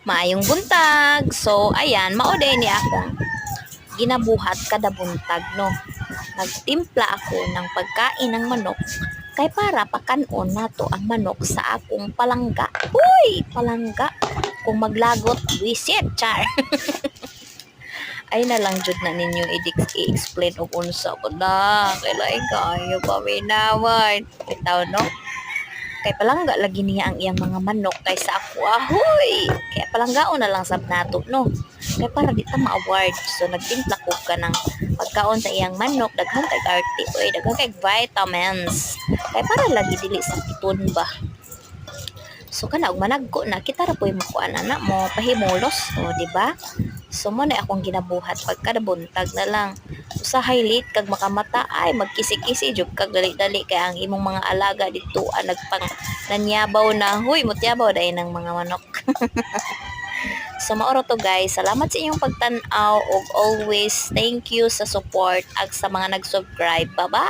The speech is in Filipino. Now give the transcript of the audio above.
Maayong buntag. So, ayan, mauday ni akong ginabuhat kada buntag, no. Nagtimpla ako ng pagkain ng manok kay para pakanon nato ang manok sa akong palangga. Uy, palangga. Kung maglagot, visit, char. Ay na lang jud na ninyo i-explain og unsa ko na. Kailangan kayo paminawan. Bitaw, no? Kay palangga lagi niya ang iyang mga manok kaysa ako ahoy kaya palanggaon na lang sab nato no kay para di ta ma-award so nagtimpla ko ka ng pagkaon sa iyang manok daghang kay arte oy daghang kay vitamins kay para lagi dili sakiton ba so kana og managko na kita ra poy makuan ana mo pahimulos o di ba so mo na akong ginabuhat pagkada buntag na lang usahay late kag makamata ay magkisi-kisi jud kag dali-dali kay ang imong mga alaga dito nagpang nanyabaw na huy mutyabaw dai ng mga manok so maoro to guys salamat sa inyong pagtan-aw ug always thank you sa support ag sa mga nag-subscribe bye bye